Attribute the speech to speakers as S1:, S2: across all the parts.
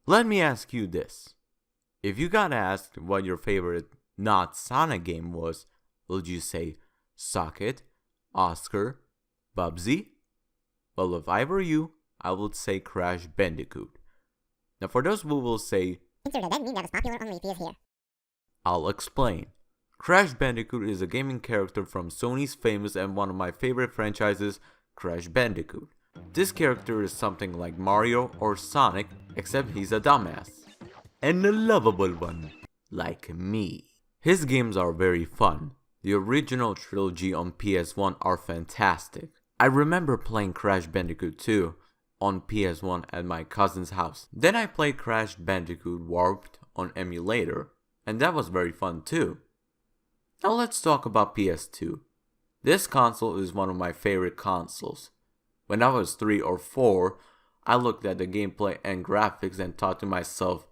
S1: Let me ask you this. If you got asked what your favorite not Sonic game was, would you say Socket, Oscar, Bubsy? Well, if I were you, I would say Crash Bandicoot. Now for those who will say,
S2: Insert a dead meme that was popular on PS here.
S1: I'll explain. Crash Bandicoot is a gaming character from Sony's famous and one of my favorite franchises, Crash Bandicoot. This character is something like Mario or Sonic, except he's a dumbass. And a lovable one, like me. His games are very fun. The original trilogy on PS1 are fantastic. I remember playing Crash Bandicoot 2 on PS1 at my cousin's house. Then I played Crash Bandicoot Warped on emulator, and that was very fun too. Now let's talk about PS2. This console is one of my favorite consoles. When I was 3 or 4, I looked at the gameplay and graphics and thought to myself,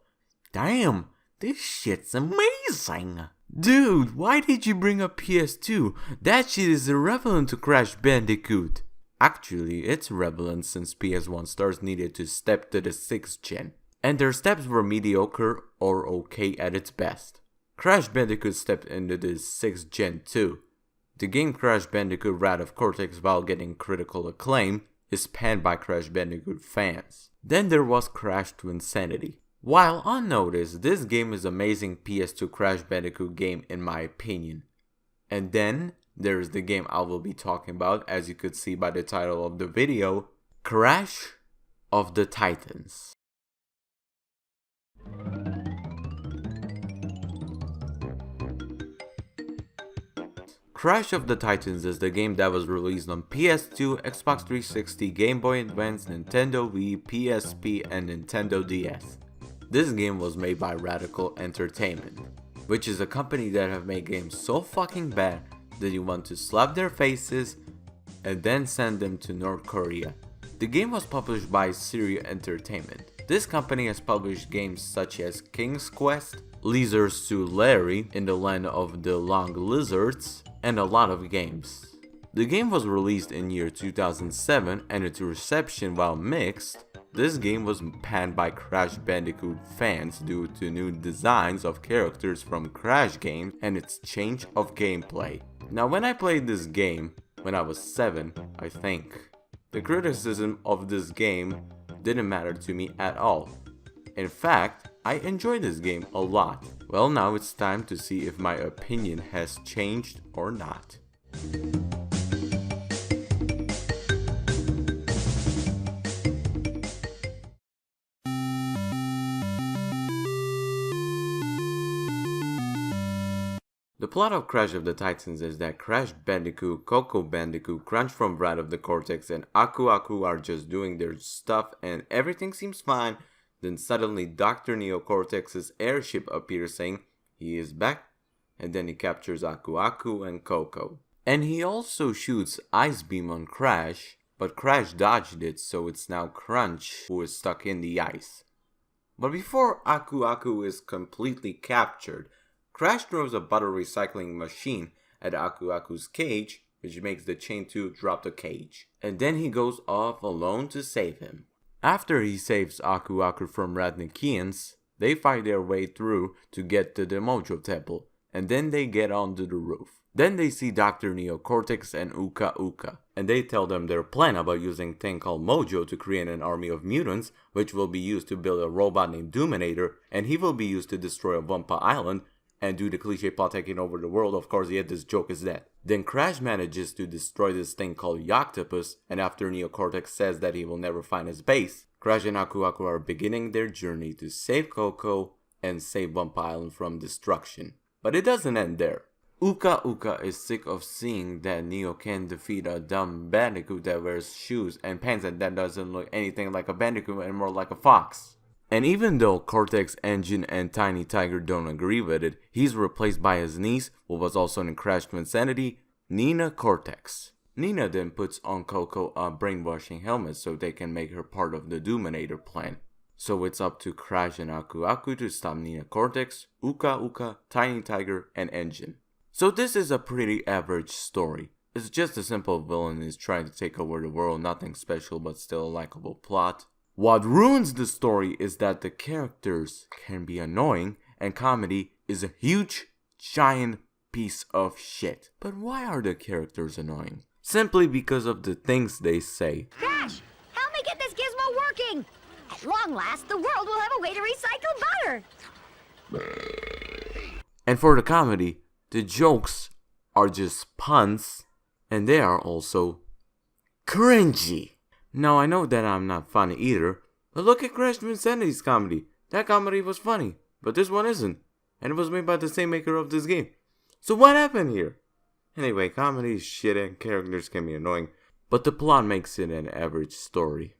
S1: damn, this shit's amazing. Dude, why did you bring up PS2? That shit is irrelevant to Crash Bandicoot. Actually, it's relevant since PS1 stars needed to step to the 6th gen, and their steps were mediocre or okay at its best. Crash Bandicoot stepped into the 6th gen too. The game Crash Bandicoot Wrath of Cortex, while getting critical acclaim, is panned by Crash Bandicoot fans. Then there was Crash to Insanity. While unnoticed, this game is an amazing PS2 Crash Bandicoot game in my opinion. And then there is the game I will be talking about, as you could see by the title of the video, Crash of the Titans. Crash of the Titans is the game that was released on PS2, Xbox 360, Game Boy Advance, Nintendo Wii, PSP, and Nintendo DS. This game was made by Radical Entertainment, which is a company that have made games so fucking bad that you want to slap their faces and then send them to North Korea. The game was published by Syria Entertainment. This company has published games such as King's Quest, Lizards to Larry in the Land of the Long Lizards, and a lot of games. The game was released in year 2007 and its reception, while mixed, this game was panned by Crash Bandicoot fans due to new designs of characters from Crash games and its change of gameplay. Now when I played this game, when I was 7, I think, the criticism of this game didn't matter to me at all. In fact, I enjoyed this game a lot. Well, now it's time to see if my opinion has changed or not. The plot of Crash of the Titans is that Crash Bandicoot, Coco Bandicoot, Crunch from Wrath of the Cortex, and Aku Aku are just doing their stuff and everything seems fine. Then suddenly Dr. Neocortex's airship appears saying he is back, and then he captures Aku Aku and Coco. And he also shoots Ice Beam on Crash, but Crash dodged it, so it's now Crunch who is stuck in the ice. But before Aku Aku is completely captured, Crash throws a bottle recycling machine at Aku Aku's cage, which makes the chain 2 drop the cage. And then he goes off alone to save him. After he saves Aku Aku from Radnikians, they fight their way through to get to the Mojo Temple, and then they get onto the roof. Then they see Dr. Neocortex and Uka Uka, and they tell them their plan about using a thing called Mojo to create an army of mutants, which will be used to build a robot named Doominator, and he will be used to destroy Wumpa Island, and do the cliche plot taking over the world. Of course, yet this joke is dead. Then Crash manages to destroy this thing called Yoctopus, and after Neocortex says that he will never find his base, Crash and Aku Aku are beginning their journey to save Coco and save Wumpa Island from destruction. But it doesn't end there. Uka Uka is sick of seeing that Neo can defeat a dumb bandicoot that wears shoes and pants and that doesn't look anything like a bandicoot and more like a fox. And even though Cortex, Engine, and Tiny Tiger don't agree with it, he's replaced by his niece, who was also in Crash to Insanity, Nina Cortex. Nina then puts on Coco a brainwashing helmet so they can make her part of the Doominator plan. So it's up to Crash and Aku Aku to stop Nina Cortex, Uka Uka, Tiny Tiger, and Engine. So this is a pretty average story. It's just a simple villain is trying to take over the world, nothing special but still a likable plot. What ruins the story is that the characters can be annoying and comedy is a huge, giant piece of shit. But why are the characters annoying? Simply because of the things they say.
S3: Crash! Help me get this gizmo working! At long last, the world will have a way to recycle butter!
S1: And for the comedy, the jokes are just puns, and they are also cringy. Now I know that I'm not funny either, but look at CRASHBANDICOOTISBACKBITCHES comedy. That comedy was funny, but this one isn't, and it was made by the same maker of this game. So what happened here? Anyway, comedy is shit and characters can be annoying, but the plot makes it an average story.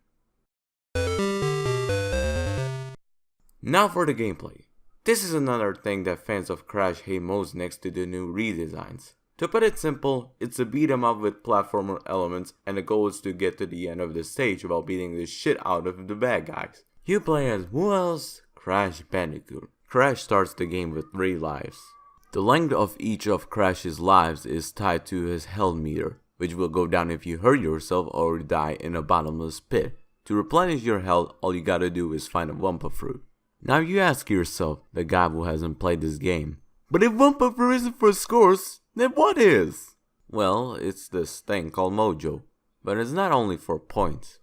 S1: Now for the gameplay. This is another thing that fans of Crash hate most next to the new redesigns. To put it simple, it's a beat 'em up with platformer elements, and the goal is to get to the end of the stage while beating the shit out of the bad guys. You play as who else? Crash Bandicoot. Crash starts the game with 3 lives. The length of each of Crash's lives is tied to his health meter, which will go down if you hurt yourself or die in a bottomless pit. To replenish your health, all you gotta do is find a Wumpa fruit. Now you ask yourself, the guy who hasn't played this game, but if Wumpa fruit isn't for scores, then what is? Well, it's this thing called Mojo, but it's not only for points.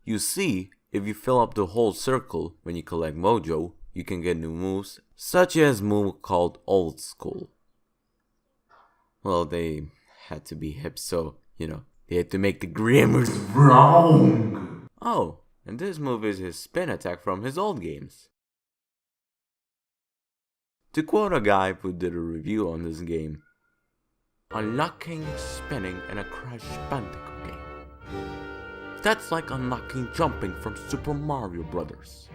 S1: You see, if you fill up the whole circle when you collect Mojo, you can get new moves, such as move called Old School. Well, they had to be hip, so, they had to make the grammars wrong. Oh, and this move is his spin attack from his old games. To quote a guy who did a review on this game, unlocking spinning in a Crash Bandicoot game. That's like unlocking jumping from Super Mario Brothers.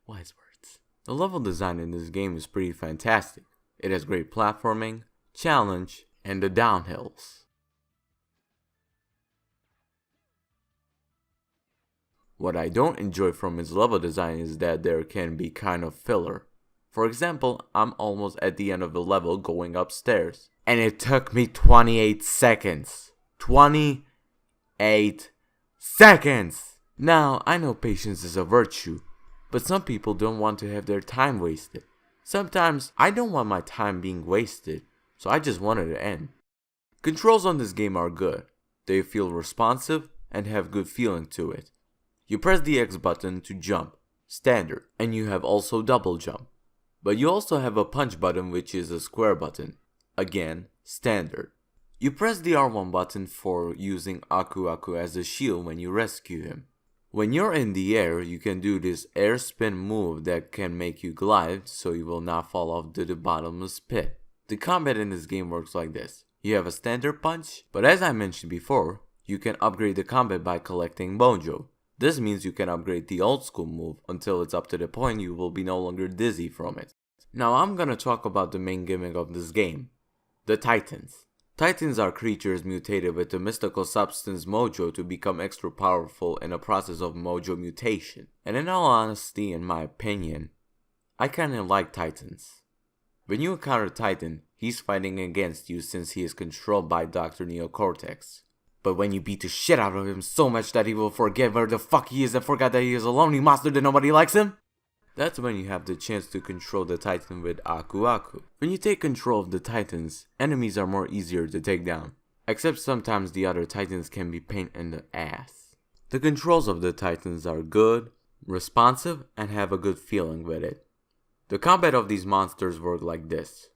S1: Wise words. The level design in this game is pretty fantastic. It has great platforming, challenge, and the downhills. What I don't enjoy from its level design is that there can be kind of filler. For example, I'm almost at the end of the level going upstairs, and it took me 28 seconds. 28 seconds! Now, I know patience is a virtue, but some people don't want to have their time wasted. Sometimes, I don't want my time being wasted, so I just want it to end. Controls on this game are good. They feel responsive and have good feeling to it. You press the X button to jump, standard, and you have also double jump. But you also have a punch button, which is a square button, again, standard. You press the R1 button for using Aku Aku as a shield when you rescue him. When you're in the air, you can do this air spin move that can make you glide so you will not fall off to the bottomless pit. The combat in this game works like this. You have a standard punch, but as I mentioned before, you can upgrade the combat by collecting Mojo. This means you can upgrade the old school move until it's up to the point you will be no longer dizzy from it. Now I'm gonna talk about the main gimmick of this game, the Titans. Titans are creatures mutated with the mystical substance Mojo to become extra powerful in a process of Mojo mutation. And in all honesty, in my opinion, I kinda like Titans. When you encounter Titan, he's fighting against you since he is controlled by Dr. Neocortex. But when you beat the shit out of him so much that he will forget where the fuck he is and forget that he is a lonely monster that nobody likes him, that's when you have the chance to control the Titan with Aku Aku. When you take control of the Titans, enemies are more easier to take down. Except sometimes the other Titans can be pain in the ass. The controls of the Titans are good, responsive, and have a good feeling with it. The combat of these monsters work like this.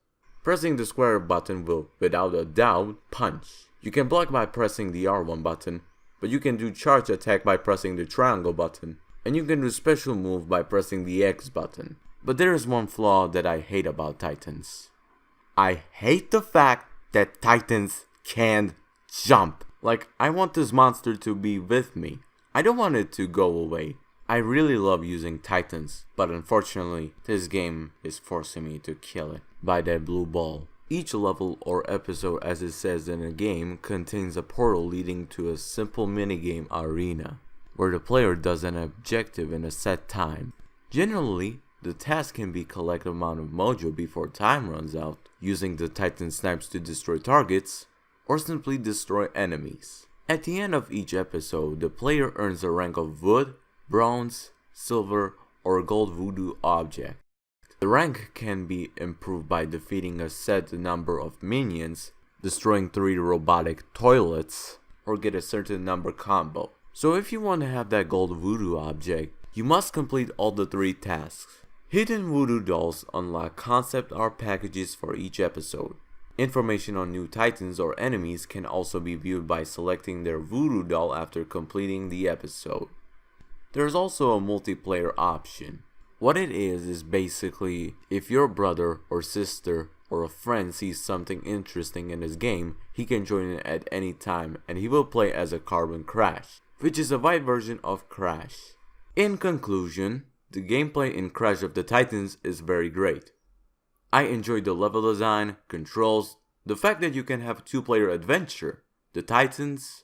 S1: Pressing the square button will, without a doubt, punch. You can block by pressing the R1 button, but you can do charge attack by pressing the triangle button, and you can do special move by pressing the X button. But there is one flaw that I hate about Titans. I hate the fact that Titans can't jump. Like, I want this monster to be with me. I don't want it to go away. I really love using Titans, but unfortunately, this game is forcing me to kill it by that blue ball. Each level or episode, as it says in a game, contains a portal leading to a simple minigame arena, where the player does an objective in a set time. Generally, the task can be collect amount of Mojo before time runs out, using the Titan snipes to destroy targets, or simply destroy enemies. At the end of each episode, the player earns a rank of Wood, bronze, silver, or gold voodoo object. The rank can be improved by defeating a set number of minions, destroying 3 robotic toilets, or get a certain number combo. So if you want to have that gold voodoo object, you must complete all the 3 tasks. Hidden voodoo dolls unlock concept art packages for each episode. Information on new titans or enemies can also be viewed by selecting their voodoo doll after completing the episode. There's also a multiplayer option. What it is basically if your brother or sister or a friend sees something interesting in this game, he can join in at any time and he will play as a Carbon Crash, which is a white version of Crash. In conclusion, the gameplay in Crash of the Titans is very great. I enjoyed the level design, controls, the fact that you can have a 2-player adventure, the Titans,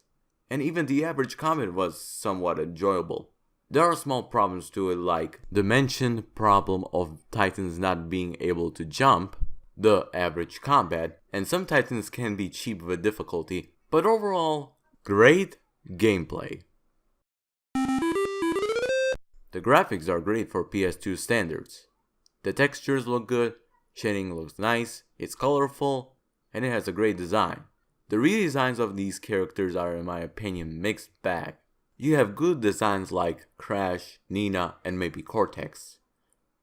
S1: and even the average combat was somewhat enjoyable. There are small problems to it like the mentioned problem of Titans not being able to jump, the average combat, and some Titans can be cheap with difficulty, but overall, great gameplay. The graphics are great for PS2 standards. The textures look good, shading looks nice, it's colorful, and it has a great design. The redesigns of these characters are in my opinion mixed bag. You have good designs like Crash, Nina, and maybe Cortex.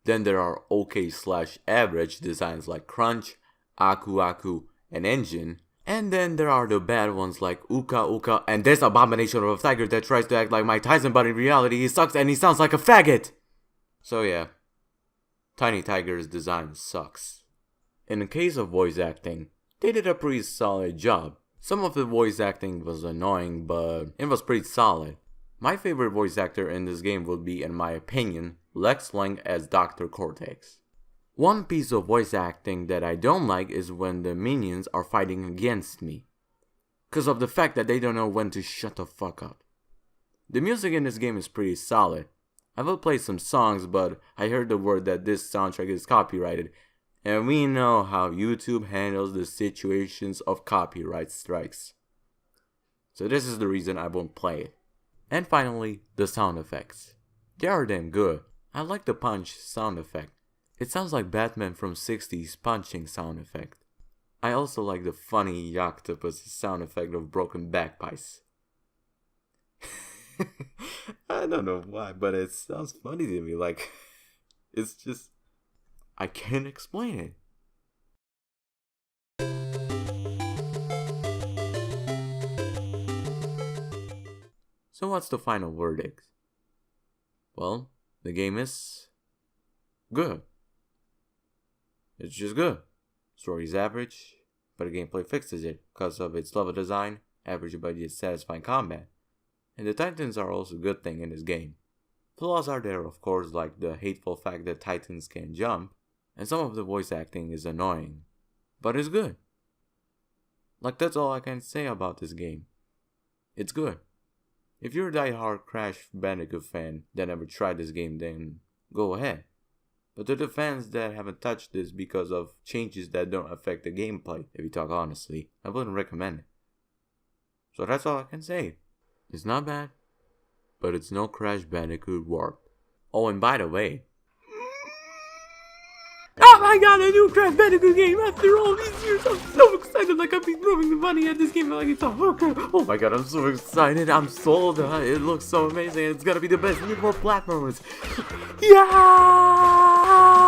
S1: Then there are okay/average designs like Crunch, Aku Aku, and Engine. And then there are the bad ones like Uka Uka and this abomination of a tiger that tries to act like Mike Tyson, but in reality he sucks and he sounds like a faggot. So yeah, Tiny Tiger's design sucks. In the case of voice acting, they did a pretty solid job. Some of the voice acting was annoying, but it was pretty solid. My favorite voice actor in this game would be, in my opinion, Lex Lang as Dr. Cortex. One piece of voice acting that I don't like is when the minions are fighting against me, cause of the fact that they don't know when to shut the fuck up. The music in this game is pretty solid. I will play some songs, but I heard the word that this soundtrack is copyrighted, and we know how YouTube handles the situations of copyright strikes. So this is the reason I won't play it. And finally, the sound effects. They are damn good. I like the punch sound effect. It sounds like Batman from 60s punching sound effect. I also like the funny octopus sound effect of broken bagpipes. I don't know why, but it sounds funny to me. Like, it's just, I can't explain it. So what's the final verdict? Well, the game is good. It's just good. Story's average, but the gameplay fixes it because of its level design, average but yet satisfying combat. And the Titans are also a good thing in this game. Flaws are there, of course, like the hateful fact that Titans can jump, and some of the voice acting is annoying, but it's good. Like, that's all I can say about this game. It's good. If you're a die-hard Crash Bandicoot fan that never tried this game, then go ahead. But to the fans that haven't touched this because of changes that don't affect the gameplay, if you talk honestly, I wouldn't recommend it. So that's all I can say. It's not bad, but it's no Crash Bandicoot Warped. Oh, and by the way, oh my god, a new Crash Bandicoot game after all these years. I'm so excited, like I've been throwing the money at this game like it's a hooker. Oh my god, I'm so excited. I'm sold. It looks so amazing. It's gonna be the best new for platformers. Yeah!